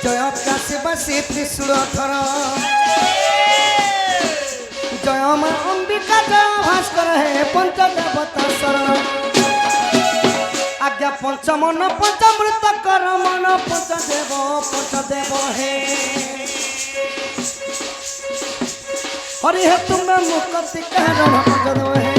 জয় কাশীবাসী ত্রিশূলধর জয় মা অম্বিকা জয় ভাস্কর হে পঞ্চদেবতা শরণ আজ্ঞা পঞ্চমন পঞ্চামৃত কর মন পঞ্চদেব হে हरि है तुम्हें मुक्ति कह रहा पञ्चदेव हे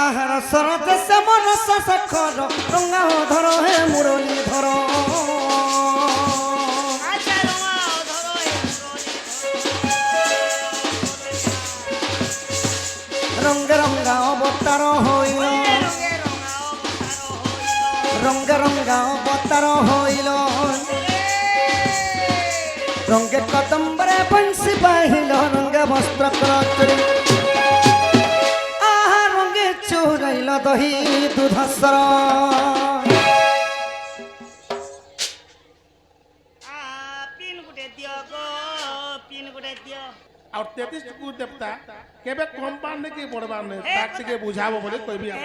आहार सरत से मन सखर रंगा धर हे मुरली धर रंग रंगा अवतार हईल रंग रंगा अवतार हईल रंगे कदम्बरे बंशी बाहिल रंगे वस्त्र करचरी आहा रंगे चोरैल दही दूधसर और 33 को देवता केबे कम पार ने के पढ़बार ने ताक के बुझाबो बोले कोई भी ए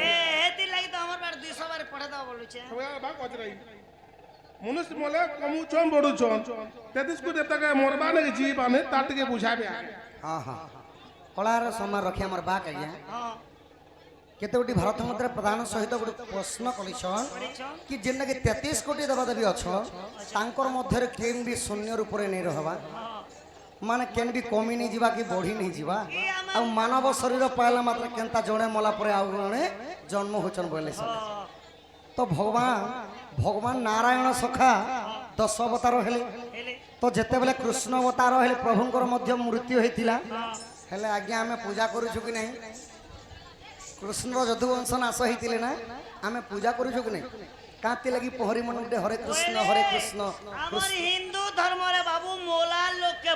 एति लागि त हमर बार 200 बार पढ़े दो बोलु छे सबे बा कजराई मनुष्य मोले कमु चोन बडु चोन 33 को देवता के मोरबा ने जीव आने ताक के बुझाबे हां हां कलार समान रखी हमर बा कहिया हां केते गोटी भारत मंत्र प्रधान सहित गोटे प्रश्न कलिछन कि जेना के 33 कोटी देवा देवी अछो तांकर मध्य रे केम भी शून्य रूप रे नै रहबा माने केन भी कमी नहीं जीवा कि बढ़ी नहीं जीवा आ मानव शरीर पाइला मात्र केनता जणे मला परे आ जणे जन्म होचन बोले सब तो भगवान नारायण सखा 10 अवतार हेले तो जेते बेले कृष्ण अवतार हेले प्रभुंकर मध्य मृत्यु हेतिला हेले आज्ञा हमें पूजा करू छु कि नहीं कृष्ण यदुवंश नाश हेतिले ना हमें पूजा करू छु कि नहीं काती लगी पहरी मन उठे हरे कृष्ण हमर हिंदू धर्म रे बाबू मोला लोग के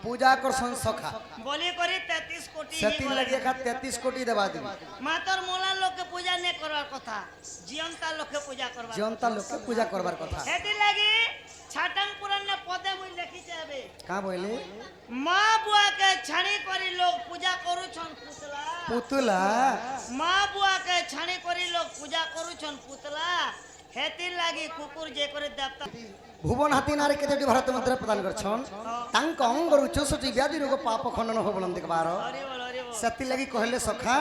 पूजा करसन सखा बोली करी 33 कोटी सेति लगी का 33 कोटी देबा दी मातर मोला लोग के पूजा ने करबार कथा जीवंता लोग के पूजा करबार कथा सेति लगी छाटन पुराण ने पदे मुई लिखि जाबे का बोले मां बुआ के छाणी करी लोग पूजा करू छन पुतला मां बुआ के छाणी करी लोग पूजा करू छन पुतला हेति लागि कुकुर जे करे देवता भुवन हाथी नारे केते भारत मंत्र प्रदान करछन तांक अंग रु 64 व्याधि रोग पाप खंडन हो बोलन देखबार सेति लागि कहले सखा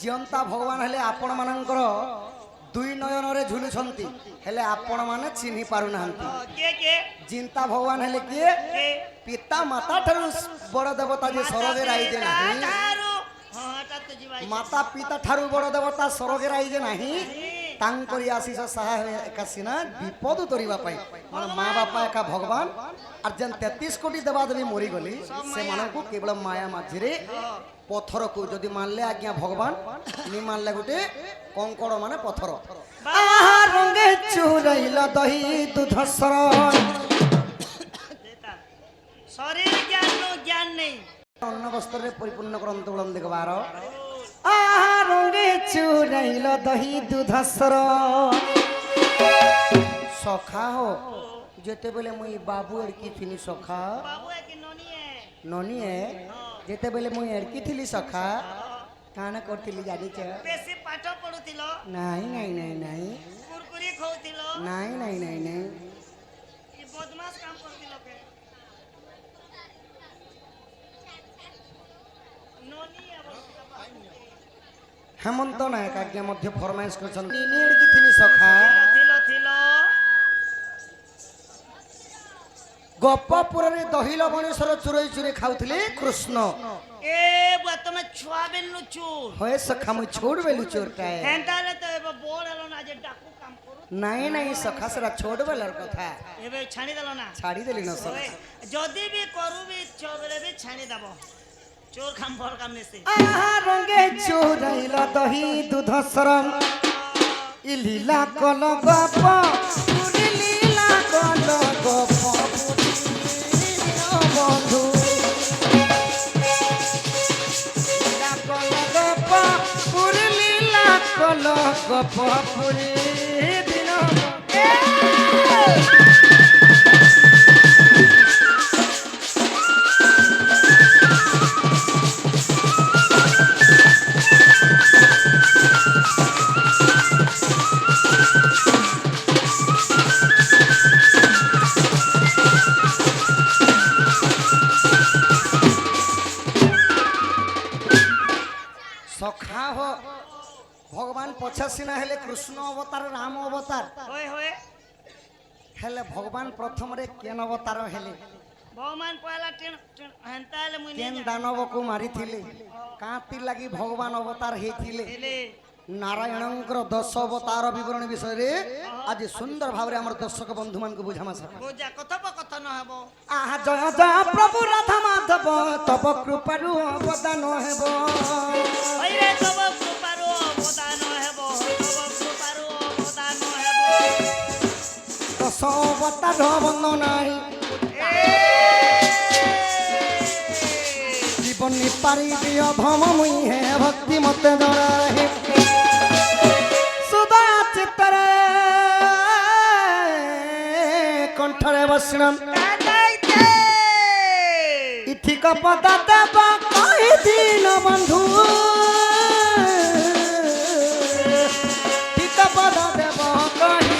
जीवंता भगवान हेले आपण मानकर दुई नयन रे झुलु छंती हेले आपण माने चिन्हि पारु नाहंती के जिंता भगवान हेले के पिता माता ठरु बड़ देवता जे सरगे राई दे नाही माता पिता ठारू बड़ देवता सरगे राई जे नाही तांकरी आशीष सहाय एकासीना विपद तोरिबा पाई मन मां बापा एका भगवान और जन 33 कोटी देवा देवी मरी गली से मानन को केवल माया माझिरे पत्थर को जदि मानले आज्ञा भगवान नि मानले गुटे कंकड़ माने पत्थर आहा रंगे चुरैल दही दूधसर शरीर ज्ञान नहीं अन्न वस्त्र रे परिपूर्ण ग्रंथ बोलन देखबार आहा रंगे चुरैल दही दूधसर सखा हो जेते बेले मुई बाबू एड़की थिनी सखा बाबू है कि ननी है जेते बेले मुई एड़की थिली सखा काना करथिली जानि छ बेसी पाठ पढुतिलो नहीं कुरकुरी खाउतिलो नहीं ई बदमाश काम करतिलो के ननी हेमंत नायक आज्ञा मध्य फरमाइश करछन नीड़ की थिनी सखा थिलो गोपपुर रे दही लवणेश्वर चुरई खाउथिले कृष्ण ए बुआ तमे छुआ बेलु चोर होय सखा मु छोड़ बेलु चोरटा है हेंताले तो एबे बोल एलो ना जे डाकू काम करू नहीं सखा सरा छोड़ बेलर कथा एबे छाणी देलो ना छाड़ी देली न सखा जदी भी करू भी चोबरे भी छाणी दबो चोर काम भर काम ने से आहा रंगे चोरैल दही दूधसरम इ लीला कल गप पुरी लीला कल गप बंधु लीला कल गप पुरी लीला कल गप पुरी दिन ପଛେ ସିନା ହେଲେ କୃଷ୍ଣ ଅବତାର ରାମ ଅବତାର होए होए ହେଲେ ଭଗବାନ ପ୍ରଥମରେ କେନ ଅବତାର ହେଲେ भगवान पहला टेन हंता ले मुई କେନ୍ नहीं ଦାନବକୁ ମାରିଥିଲେ କାନ୍ତି ଲାଗି ଭଗବାନ ଅବତାର ହେଇଥିଲେ जानले ନାରାୟଣଙ୍କର 10 ଅବତାର ବିବରଣୀ ବିଷୟରେ ଆଜି ସୁନ୍ଦର ଭାବରେ ଆମର ଦର୍ଶକ ବନ୍ଧୁମାନଙ୍କୁ ବୁଝାମା ସକା बोजा कथन हेबो ଆହା ଜୟ ଜୟ ପ୍ରଭୁ ରାଧା ମାଧବ ତବ କୃପାରୁ ଅବଦାନ ହେବ होइरे तब कृपारो अवदान हेबो तब कृपारो अवदान हेबो 10 ଅବତାର ବନ୍ଦନାଇ জীবনী পারি দিয় ধম মুই হে ভক্তি মতে জনাহি সুদা চিত্তরে কণ্ঠরে বসনম ইঠিক পদা দেব কহি দিন বন্ধু ঠিক পদা দেব কহি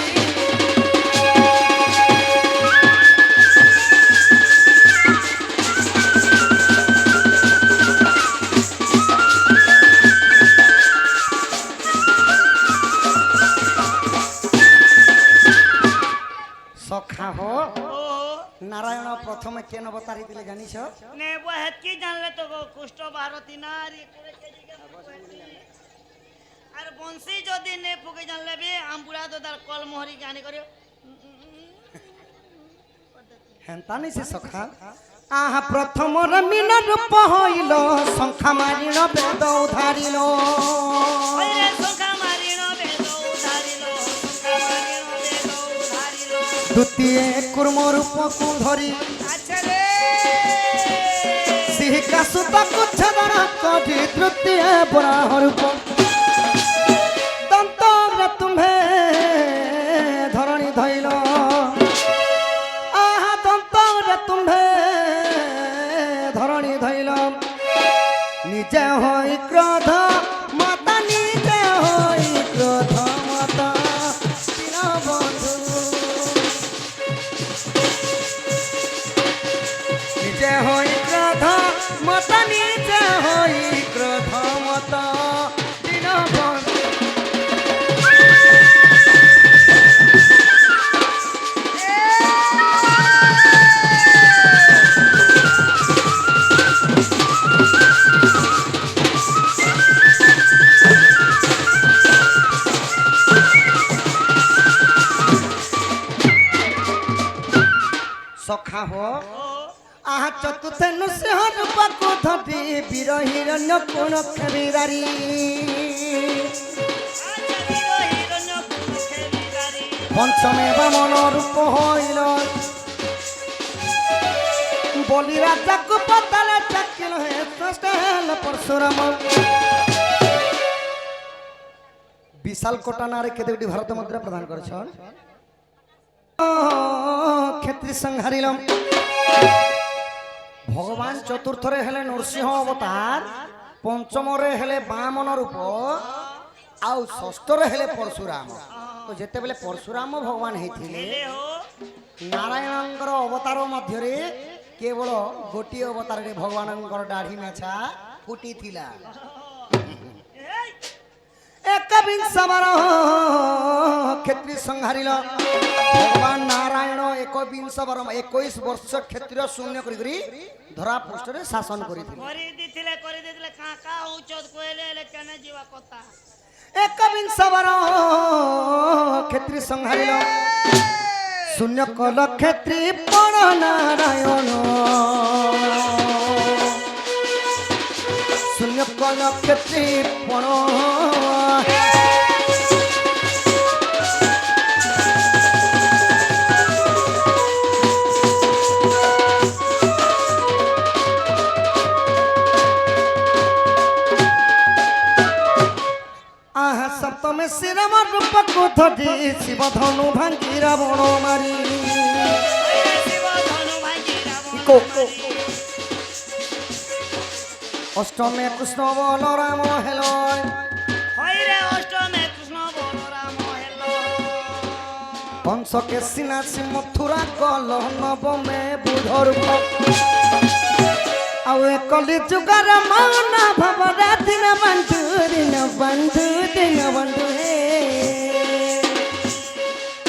সখা হো নারায়ণ প্রথমে কেন অবতারি দিলে জানিছ ने वो हेतकी जानले तो कुष्ठ भारती नारी करे के जिगे আর বংশী যদি নে ফুকে জানলে বে আমপুরা দাদার কল মোহরি গানি করিও হেন্তা নি সে সখা আহা প্রথমর মিন রূপ হইল সংখ্যা মারিল বেদ উধারিল ওরে সংখ্যা মারিনো বেদ উধারিলো সংখ্যা মারিনো বেদ উধারিলো দ্বিতীয় কুর্ম রূপকু ধরি আচ্ছা রে সিহিকা সুতা কুচ্ছদর করি তৃতীয় বরাহ রূপ দন্তরে তুম্ভে ধরণী ধইল আহা দন্তরে তুম্ভে ধরণী ধইল নিজে হই ক্রোধ মাতা নিজে হই ক্রোধ মাতা দীন বন্ধু নিজে হই ক্রোধ মাতা নিজে হই ক্রোধ মাতা দীন বন্ধু সখা হো আহা চতুর্থ নৃসিংহ রূপকু ধরি বীর হিরণ্য কোণ খেবিদারি পঞ্চমে বামন রূপ হইল বলি রাজাকু পতালে চাকিল হে ষষ্ঠ হেল পরশুরাম বিশাল কোটানারে কেতোটি ভারত মুদ্রা প্রদান করেছেন ক্ষেত্রী সংহারিলম ভগবান চতুর্থরে হেলে নরসিংহ অবতার পঞ্চমরে হেলে বামন রূপ আউ ষষ্ঠরে হেলে পরশুরাম তো যেতেবেলে পরশুরাম ভগবান হয়েছিলে ले हो নারায়ণঙ্কর অবতার মধ্যে কেবল গোটিয়ে অবতারে ভগবানঙ্কর দাঢ়ি মেছা ফুটিছিলা একবিংশ বার ক্ষেত্রী সংহারিল ভগবান নারায়ণ একবিংশ বার 21 বর্ষ ক্ষেত্রীয় শূন্য করি ধরা পৃষ্ঠরে শাসন করিছিল କରି ଦେଇଥିଲେ କାକା ହଉଚ କହିଲେ ହେଲେ କେନେ ଯିବା କଥା একবিংশ বার ক্ষেত্রী সংহারিল শূন্য কল ক্ষেত্রী পণ নারায়ণ শূন্য কল ক্ষেত্রী পণ আহা সপ্তমে শ্রীরাম রূপকু ধরি শিব ধনু ভাঙ্গি রাবণ মারি ଶିବ ଧନୁ ଭାଙ୍ଗି ରାବଣ কো ମାରି। অষ্টমে কৃষ্ণ বল রাম হেল হইরে অষ্টমে কৃষ্ণ বলরাম হেল কংসকে সিনাসি মথুরা কল নবমে বুধ রূপ ଆଉ ଏ କଲି ଯୁଗର ମନ ଭବରା ଦିନ ବନ୍ଧୁ ହେ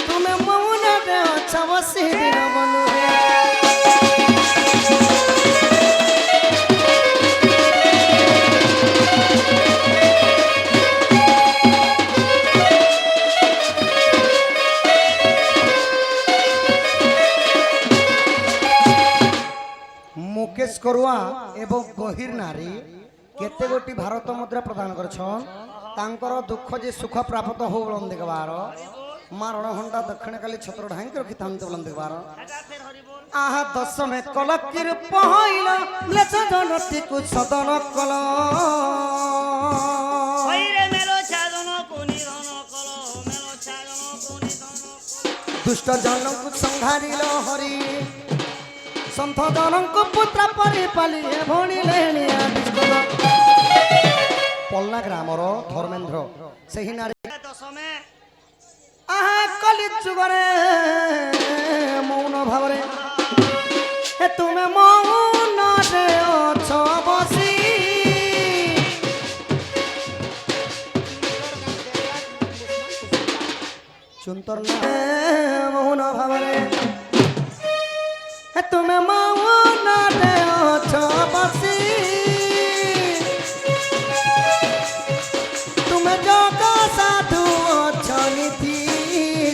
ତୁମେ ମୌନରେ ଅଛ ବସି ଦିନ ବନ୍ଧୁ ହେ मुकेश करुआ एवं गहिर नारी केते गोटी भारत मुद्रा प्रदान करछन तांकर दुख जे सुख प्राप्त हो बोलन देखबार मां रणहंडा दक्षिण काली छत्र ढांकी रखी तांत बोलन देखबार आजा फिर हरि बोल आहा दशमे कलकिर पहइल लेच जनती कु सदन कल হইরে মেলো ছাগন কোনি ধন কল মেলো ছাগন কোনি ধন दुष्ट जनक संहारिल हरि संथ जनक पुत्र परिपाली भणी लेनिया पल्ला ग्रामर धर्मेन्द्र सही नारी दशमे आहा कली जुगरे मौन भावरे हे तुमे मौन रे अछ बसी चुंतर मौन भावरे हे तुमे मौन रे अछ बसी तुमे जग साधु अछ नीति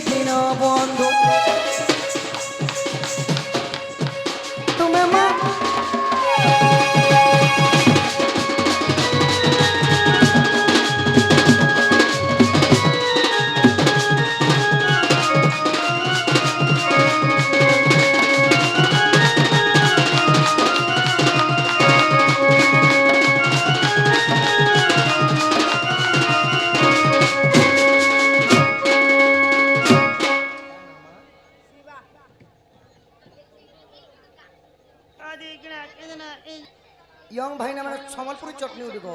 दिन बंधु तुमे आदि किना किना यंग भाई ने मैंने सम्बलपुरी चटनी उड़ी को